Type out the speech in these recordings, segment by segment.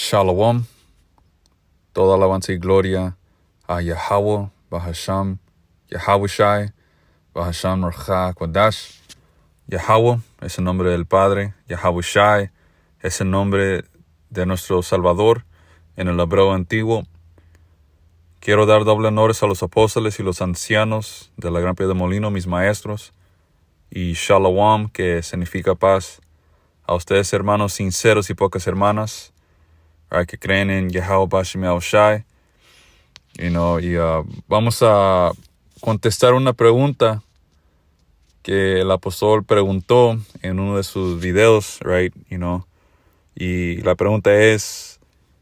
Shalom, toda alabanza y gloria a Yahweh, Bahasham, Yahawashi, Bahasham Racha Kwadash. Yahweh es el nombre del Padre, Yahawashi es el nombre de nuestro Salvador en el hebreo antiguo. Quiero dar doble honores a los apóstoles y los ancianos de la Gran Piedra de Molino, mis maestros, y Shalom, que significa paz. A ustedes, hermanos sinceros y pocas hermanas, que creen en Yahweh Bashem Yahushai. Vamos a contestar una pregunta que el apóstol preguntó en uno de sus videos, y la pregunta es: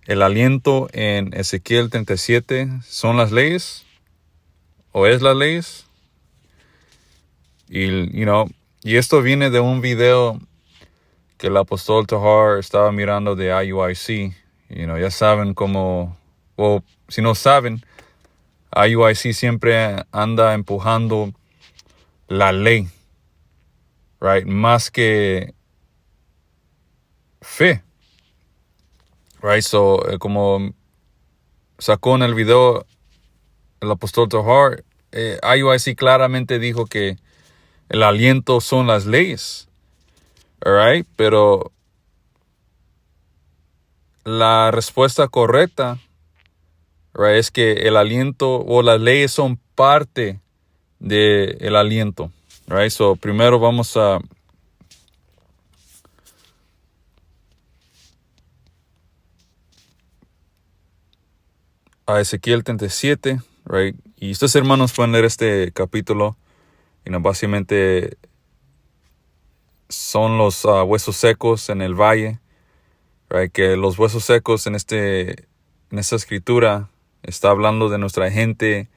¿el aliento en Ezequiel 37 son las leyes? ¿O es las leyes? Y esto viene de un video que el apóstol Tahar estaba mirando de IUIC. Ya saben cómo, o si no saben, IUIC siempre anda empujando la ley, más que fe, como sacó en el video el apóstol Tahar, IUIC claramente dijo que el aliento son las leyes, pero la respuesta correcta, es que el aliento o las leyes son parte del aliento. Primero vamos a Ezequiel 37, y ustedes, hermanos, pueden leer este capítulo. Básicamente son los huesos secos en el valle, que los huesos secos en esta escritura está hablando de nuestra gente,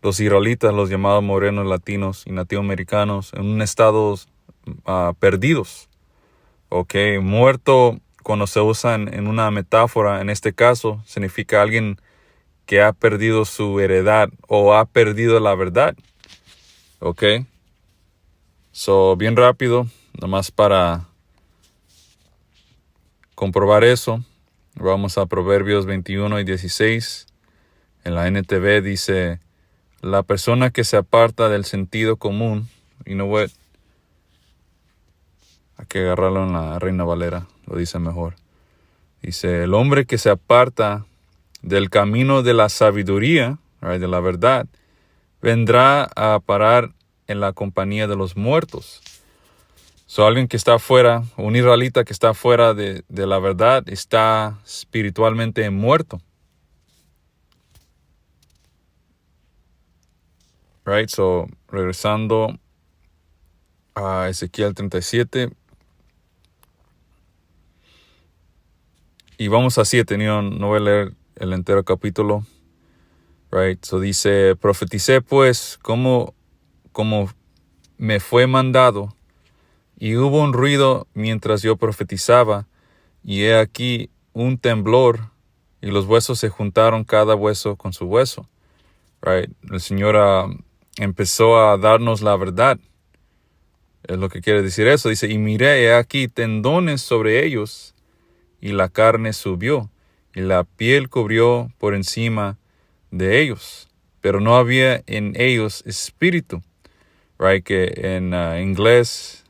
los israelitas, los llamados morenos latinos y nativoamericanos, en un estado perdidos. Muerto, cuando se usa en una metáfora, en este caso, significa alguien que ha perdido su heredad o ha perdido la verdad. Bien rápido, nomás para comprobar eso, vamos a Proverbios 21 y 16. En la NTV dice: la persona que se aparta del sentido común, hay que agarrarlo en la Reina Valera, lo dice mejor. Dice: el hombre que se aparta del camino de la sabiduría, de la verdad, vendrá a parar en la compañía de los muertos. Alguien que está fuera, un israelita que está fuera de la verdad, está espiritualmente muerto. Regresando a Ezequiel 37. Y vamos a 7, no voy a leer el entero capítulo. Dice: profeticé pues como me fue mandado, y hubo un ruido mientras yo profetizaba, y he aquí un temblor, y los huesos se juntaron cada hueso con su hueso. El Señor empezó a darnos la verdad. Es lo que quiere decir eso. Dice: y miré, he aquí tendones sobre ellos, y la carne subió, y la piel cubrió por encima de ellos, pero no había en ellos espíritu. Que en inglés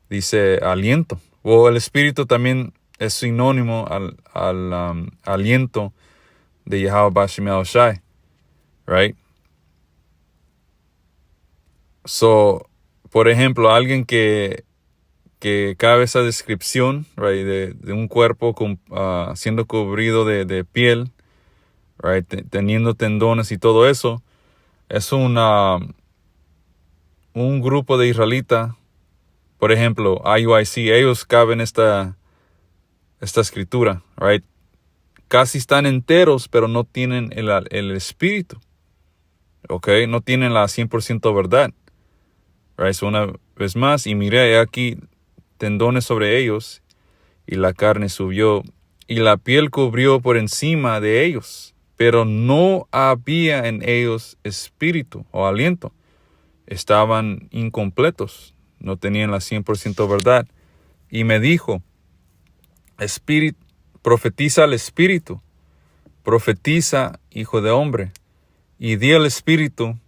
dice aliento. O el espíritu también es sinónimo al aliento de Yahweh Bashem Yahushai. Por ejemplo, alguien que cabe esa descripción, de un cuerpo siendo cubrido de piel, teniendo tendones y todo eso, es un grupo de israelitas. Por ejemplo, IUIC, ellos caben esta escritura, casi están enteros, pero no tienen el espíritu, no tienen la 100% verdad. Una vez más, y miré aquí tendones sobre ellos, y la carne subió, y la piel cubrió por encima de ellos, pero no había en ellos espíritu o aliento. Estaban incompletos, no tenían la 100% verdad. Y me dijo: profetiza al Espíritu, profetiza, hijo de hombre, y di al Espíritu,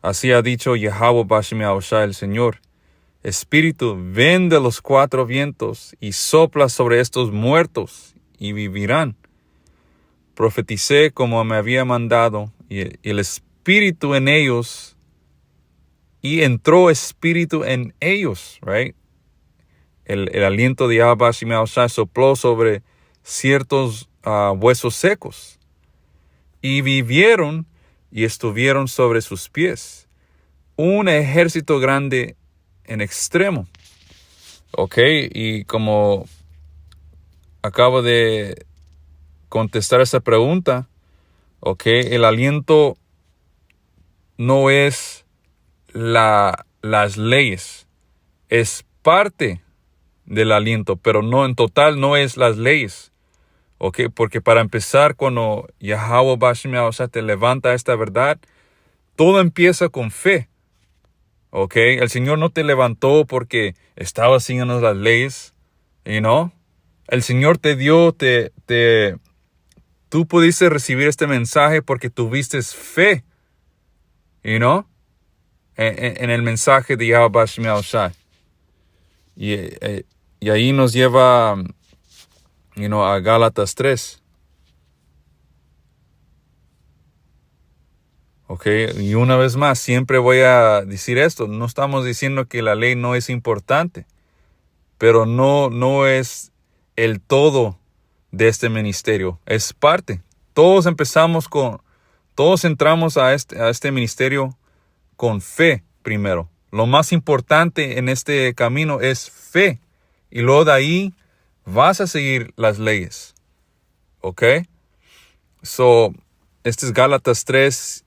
así ha dicho Yahweh Bashem Yahushua el Señor. Espíritu, ven de los cuatro vientos y sopla sobre estos muertos y vivirán. Profeticé como me había mandado y el Espíritu en ellos, y entró Espíritu en ellos, right? El aliento de Yahweh Bashem Yahushua sopló sobre ciertos huesos secos y vivieron y estuvieron sobre sus pies. Un ejército grande en extremo. Ok, y como acabo de contestar esa pregunta, ok, el aliento no es las leyes, es parte del aliento, pero no en total, no es las leyes. Ok, porque para empezar, cuando Yahweh Bashem Yahushua te levanta esta verdad, todo empieza con fe. Ok, el Señor no te levantó porque estaba siguiendo las leyes, El Señor te dio, tú pudiste recibir este mensaje porque tuviste fe, en el mensaje de Yahweh Bashem Yahushua. Y ahí nos lleva, a Gálatas 3. Ok, y una vez más, siempre voy a decir esto. No estamos diciendo que la ley no es importante, pero no es el todo de este ministerio. Es parte. Todos entramos a este ministerio con fe primero. Lo más importante en este camino es fe. Y luego de ahí vas a seguir las leyes. Ok. So, este es Gálatas 3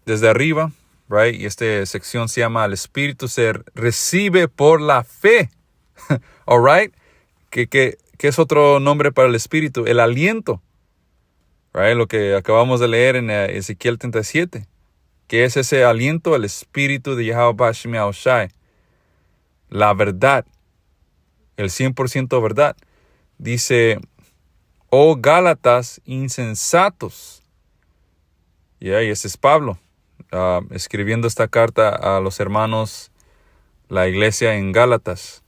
desde arriba, right? Y esta sección se llama el Espíritu se recibe por la fe. All right. ¿Qué es otro nombre para el Espíritu? El aliento. Right? Lo que acabamos de leer en Ezequiel 37. ¿Qué es ese aliento? El Espíritu de Yahweh Bashem Yahushua. La verdad. El 100% verdad. Dice, oh Gálatas insensatos. Y ese es Pablo. Escribiendo esta carta a los hermanos, la iglesia en Gálatas.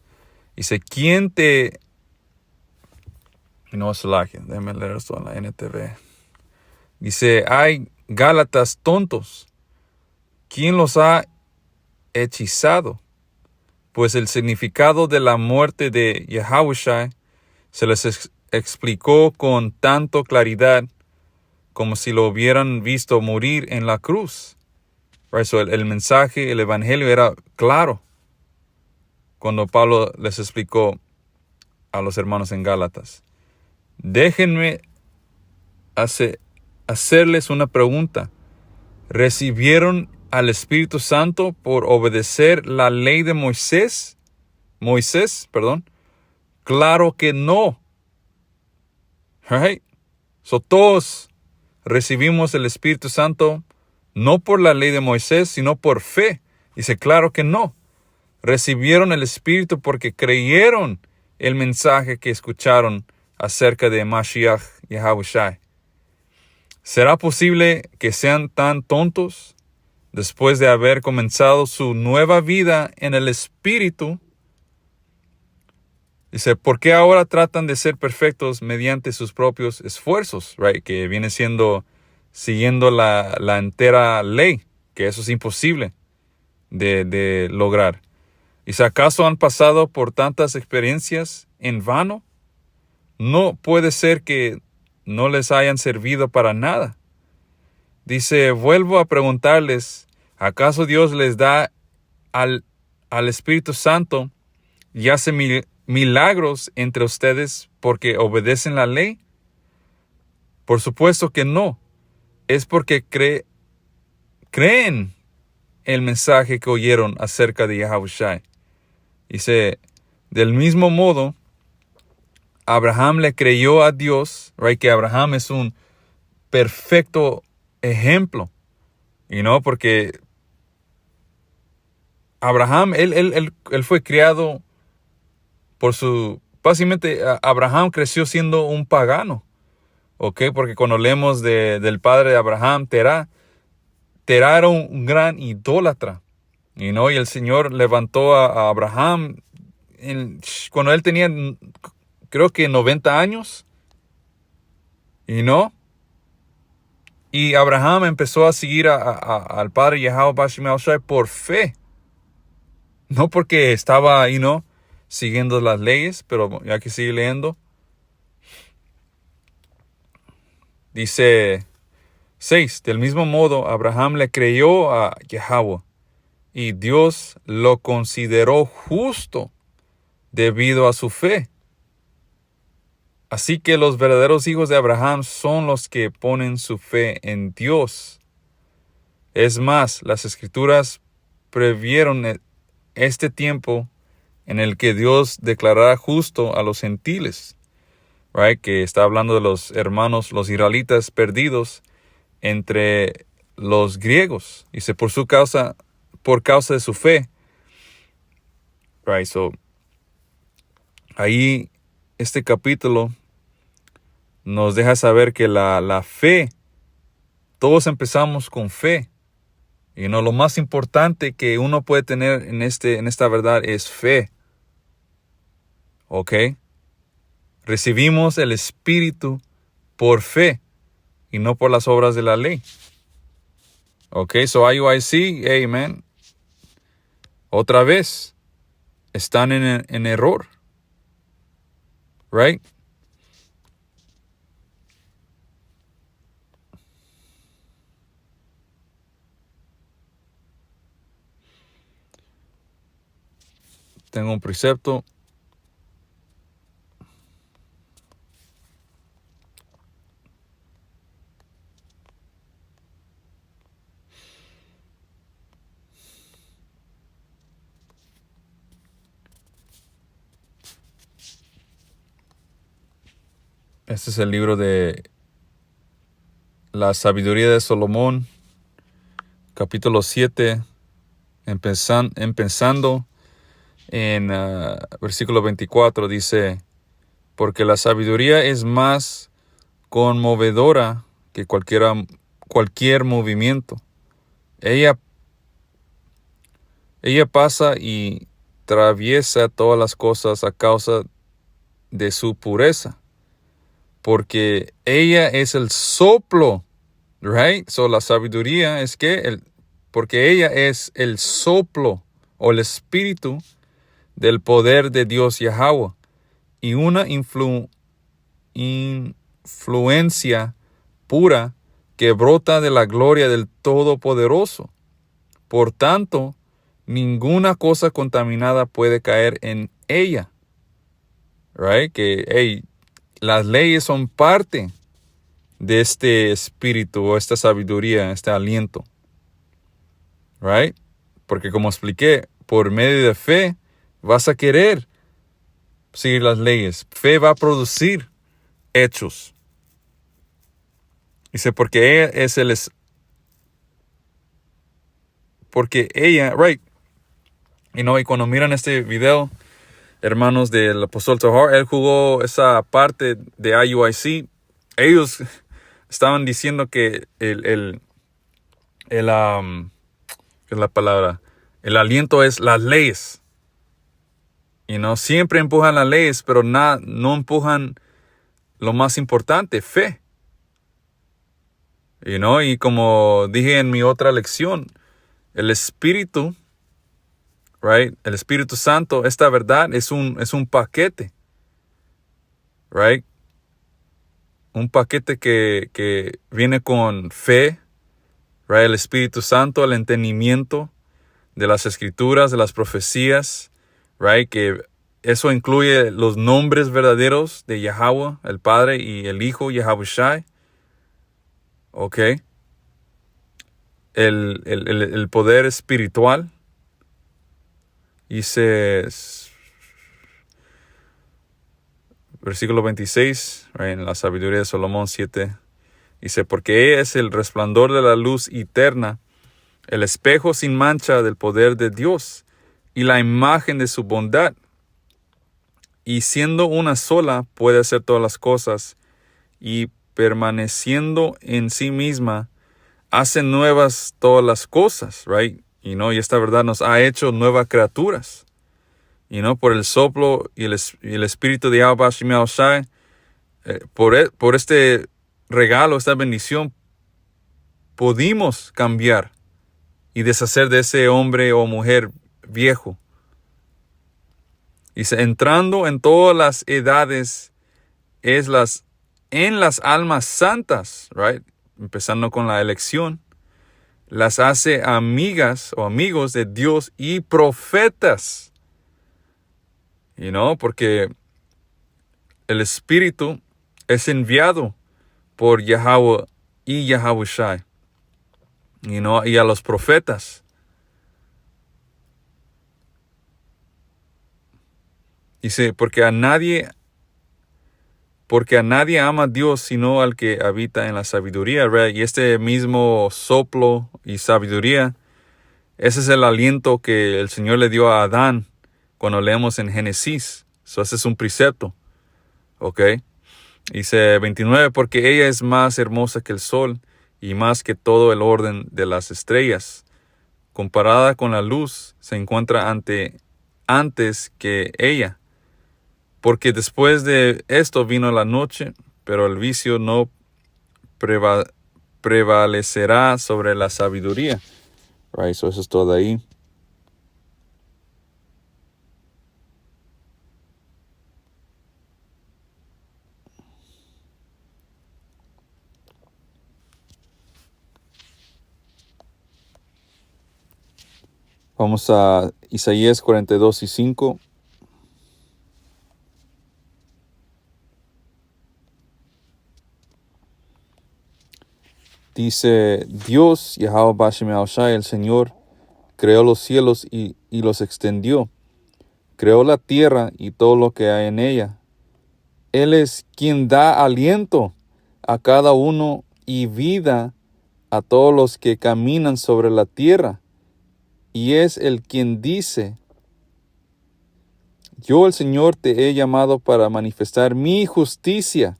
Dice, ¿quién te... Déjame leer esto en la NTV. Dice, hay Gálatas tontos. ¿Quién los ha hechizado? Pues el significado de la muerte de Yahushua se les explicó con tanto claridad como si lo hubieran visto morir en la cruz. Right, so el mensaje, el evangelio era claro cuando Pablo les explicó a los hermanos en Gálatas. Déjenme hacerles una pregunta. ¿Recibieron al Espíritu Santo por obedecer la ley de Moisés? Claro que no. Right? So todos recibimos el Espíritu Santo no por la ley de Moisés, sino por fe. Dice, claro que no. Recibieron el Espíritu porque creyeron el mensaje que escucharon acerca de Mashiach Yahushua. ¿Será posible que sean tan tontos después de haber comenzado su nueva vida en el Espíritu? Dice, ¿por qué ahora tratan de ser perfectos mediante sus propios esfuerzos? Right? Que viene siendo siguiendo la entera ley, que eso es imposible de lograr. ¿Y si acaso han pasado por tantas experiencias en vano? No puede ser que no les hayan servido para nada. Dice, vuelvo a preguntarles, ¿acaso Dios les da al Espíritu Santo y hace milagros entre ustedes porque obedecen la ley? Por supuesto que no. Es porque creen el mensaje que oyeron acerca de Yahushua. Dice, del mismo modo, Abraham le creyó a Dios, right? Que Abraham es un perfecto ejemplo, porque Abraham, él fue criado por su básicamente Abraham creció siendo un pagano. ¿Ok? Porque cuando leemos del padre de Abraham, Terah era un gran idólatra. Y el Señor levantó a Abraham cuando él tenía, creo que 90 años. Y Abraham empezó a seguir al padre Yahweh Bashim Shai por fe. No porque estaba, siguiendo las leyes, pero hay que seguir leyendo. Dice 6. Del mismo modo, Abraham le creyó a Yahweh y Dios lo consideró justo debido a su fe. Así que los verdaderos hijos de Abraham son los que ponen su fe en Dios. Es más, las Escrituras previeron este tiempo en el que Dios declarará justo a los gentiles. Right? Que está hablando de los hermanos, los israelitas perdidos entre los griegos. Dice, por causa de su fe. Right? So, ahí este capítulo nos deja saber que la fe, todos empezamos con fe. Lo más importante que uno puede tener en esta verdad es fe. ¿Ok? Recibimos el Espíritu por fe y no por las obras de la ley. Ok, so IUIC, hey man, otra vez están en error. Right? Tengo un precepto. Este es el libro de la sabiduría de Salomón, capítulo 7, empezando en versículo 24, dice, porque la sabiduría es más conmovedora que cualquier movimiento. Ella pasa y atraviesa todas las cosas a causa de su pureza. Porque ella es el soplo, right? So la sabiduría es porque ella es el soplo o el espíritu del poder de Dios Yahweh y una influencia pura que brota de la gloria del Todopoderoso. Por tanto, ninguna cosa contaminada puede caer en ella. Right? Las leyes son parte de este espíritu o esta sabiduría, este aliento. Right? Porque como expliqué, por medio de fe vas a querer seguir las leyes. Fe va a producir hechos. Dice, porque ella, right? Y cuando miran este video, hermanos del apóstol Tahar, él jugó esa parte de IUIC. Ellos estaban diciendo que ¿qué es la palabra? El aliento es las leyes. Siempre empujan las leyes, pero no empujan lo más importante, fe. Y como dije en mi otra lección, el Espíritu, right? El Espíritu Santo, esta verdad es un paquete, right? Un paquete que viene con fe, right? El Espíritu Santo, el entendimiento de las Escrituras, de las profecías, right? Que eso incluye los nombres verdaderos de Yahweh, el Padre y el Hijo, Yahweh Shai. Ok. El poder espiritual. Dice, versículo 26, right, en la sabiduría de Salomón 7, dice, porque ella es el resplandor de la luz eterna, el espejo sin mancha del poder de Dios y la imagen de su bondad. y siendo una sola puede hacer todas las cosas, y permaneciendo en sí misma hace nuevas todas las cosas, right? Y esta verdad nos ha hecho nuevas criaturas. Por el soplo y el espíritu de Yahweh Bashim Yahushai, por este regalo, esta bendición, pudimos cambiar y deshacer de ese hombre o mujer viejo. Dice, entrando en todas las edades en las almas santas, right? Empezando con la elección, las hace amigas o amigos de Dios y profetas. Porque el Espíritu es enviado por Yahweh y Yahushai, y a los profetas. Dice, porque a nadie ama a Dios sino al que habita en la sabiduría, ¿verdad? Y este mismo soplo y sabiduría, ese es el aliento que el Señor le dio a Adán cuando leemos en Génesis. Ese es un precepto. ¿Ok? Dice 29, porque ella es más hermosa que el sol y más que todo el orden de las estrellas. Comparada con la luz, se encuentra antes que ella. Porque después de esto vino la noche, pero el vicio no prevalecerá sobre la sabiduría. Right, so eso es todo ahí. Vamos a Isaías 42:5. Dice, Dios, Yahweh Bashim Yahushai, el Señor, creó los cielos y los extendió. Creó la tierra y todo lo que hay en ella. Él es quien da aliento a cada uno y vida a todos los que caminan sobre la tierra. Y es el quien dice, yo el Señor te he llamado para manifestar mi justicia.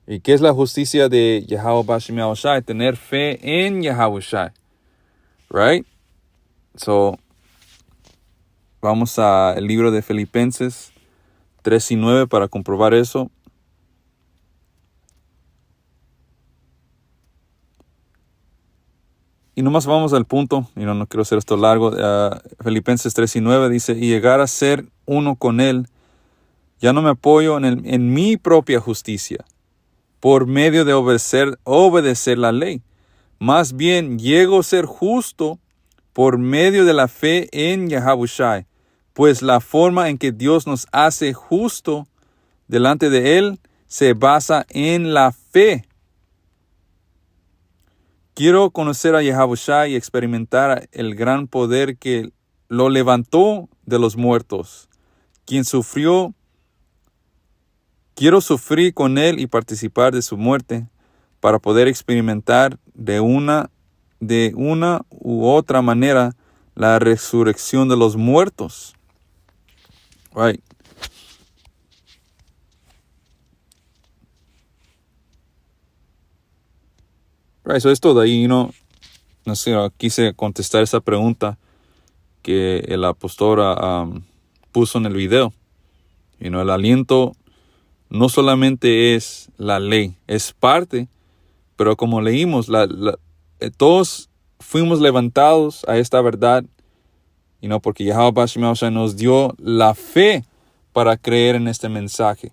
¿Y qué es la justicia de Yahweh Bashim Yahushai? Tener fe en Yahushai. Right? So, vamos al libro de Filipenses 3:9 para comprobar eso. Y nomás vamos al punto, no quiero hacer esto largo. Filipenses 3:9 dice, y llegar a ser uno con Él, ya no me apoyo en mi propia justicia, por medio de obedecer la ley. Más bien, llego a ser justo por medio de la fe en Yahushai, pues la forma en que Dios nos hace justo delante de Él se basa en la fe. Quiero conocer a Yahushai y experimentar el gran poder que lo levantó de los muertos, quien sufrió. Quiero sufrir con Él y participar de su muerte para poder experimentar de una u otra manera la resurrección de los muertos. Right. Right, so esto de ahí, no sé, quise contestar esa pregunta que el apóstol puso en el video. El aliento no solamente es la ley, es parte, pero como leímos, todos fuimos levantados a esta verdad, porque Yahweh Bashim Yahushai nos dio la fe para creer en este mensaje.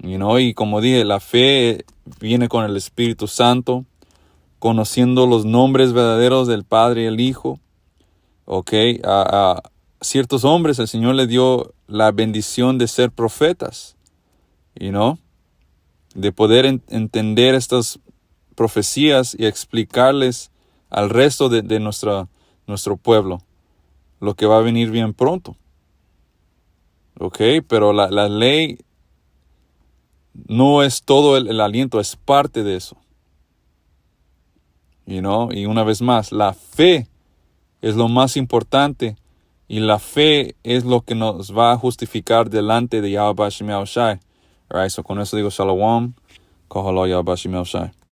Y como dije, la fe viene con el Espíritu Santo, conociendo los nombres verdaderos del Padre y el Hijo. A ciertos hombres el Señor le dio la bendición de ser profetas, de poder entender estas profecías y explicarles al resto de nuestro pueblo lo que va a venir bien pronto. Pero la ley no es todo el aliento, es parte de eso. Y una vez más, la fe es lo más importante Y la fe es lo que nos va a justificar delante de Yahweh Bashim Yahushai. Alright, so con eso digo Shalom. Kohalo Yahweh Bashim Yahushai.